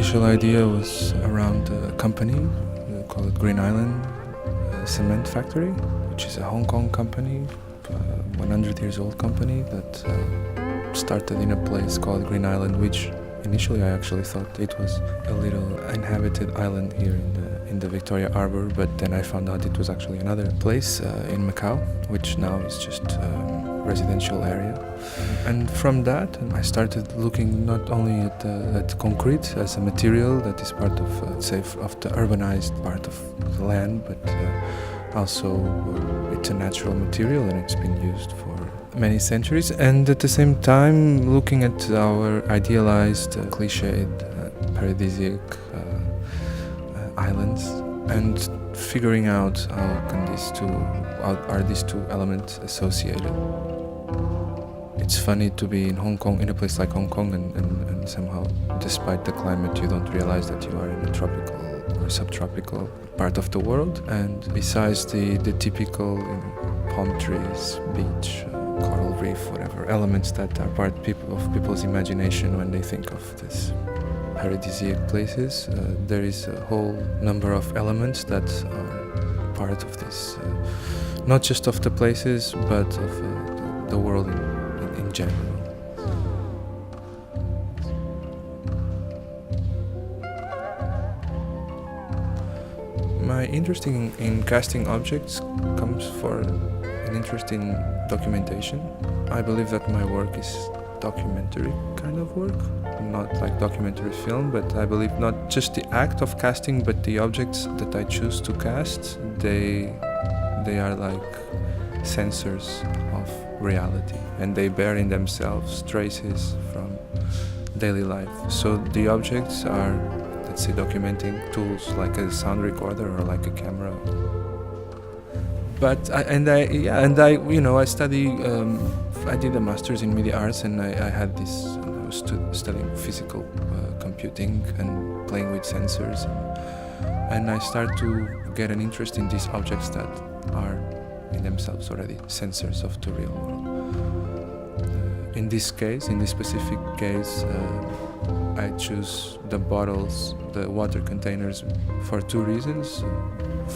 initial idea was around a company, we call it Green Island Cement Factory, which is a Hong Kong company, 100 years old company that started in a place called Green Island, which initially I actually thought it was a little inhabited island here in the Victoria Harbour, but then I found out it was actually another place in Macao, which now is just residential area. And from that I started looking not only at concrete as a material that is part of, of the urbanized part of the land, but also it's a natural material and it's been used for many centuries. And at the same time looking at our idealized, cliched, paradisiac islands and figuring out how are these two elements associated. It's funny to be in Hong Kong, in a place like Hong Kong, and somehow, despite the climate, you don't realize that you are in a tropical or subtropical part of the world. And besides the typical palm trees, beach, coral reef, whatever elements that are part of people's imagination when they think of this paradisiac places, there is a whole number of elements that are part of this, not just of the places, but of the world in general. My interest in casting objects comes for an interest in documentation. I believe that my work is documentary kind of work, not like documentary film, but I believe not just the act of casting, but the objects that I choose to cast, they are like sensors of reality, and they bear in themselves traces from daily life. So the objects are, let's say, documenting tools like a sound recorder or like a camera. But I study. I did a master's in media arts, and I had this. I was studying physical computing and playing with sensors, and I start to get an interest in these objects that are in themselves already sensors of the real world. In this specific case, I choose the bottles, the water containers, for two reasons.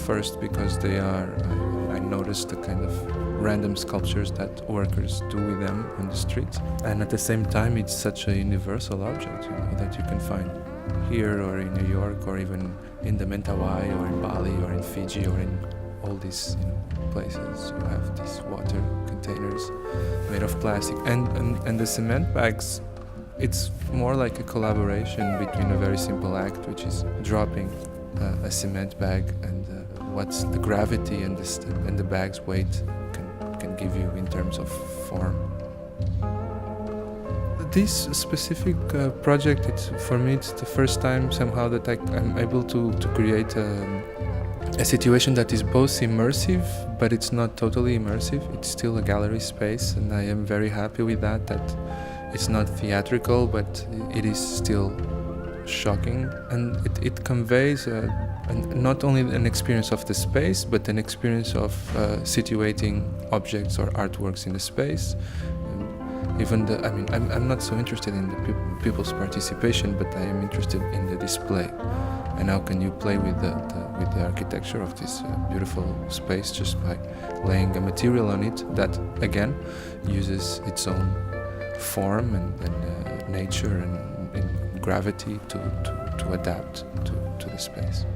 First, because I noticed the kind of random sculptures that workers do with them on the street, and at the same time it's such a universal object, that you can find here or in New York or even in the Mentawai or in Bali or in Fiji or in all these places. You have these water containers made of plastic, and the cement bags. It's more like a collaboration between a very simple act, which is dropping a cement bag, and what's the gravity and the bag's weight can give you in terms of form. This specific project, for me, it's the first time somehow that I'm able to create a situation that is both immersive, but it's not totally immersive. It's still a gallery space, and I am very happy with that it's not theatrical, but it is still shocking, and it conveys not only an experience of the space, but an experience of situating objects or artworks in the space. Even I'm not so interested in the people's participation, but I am interested in the display, and how can you play with the architecture of this beautiful space just by laying a material on it that again uses its own form and nature and gravity to adapt to the space.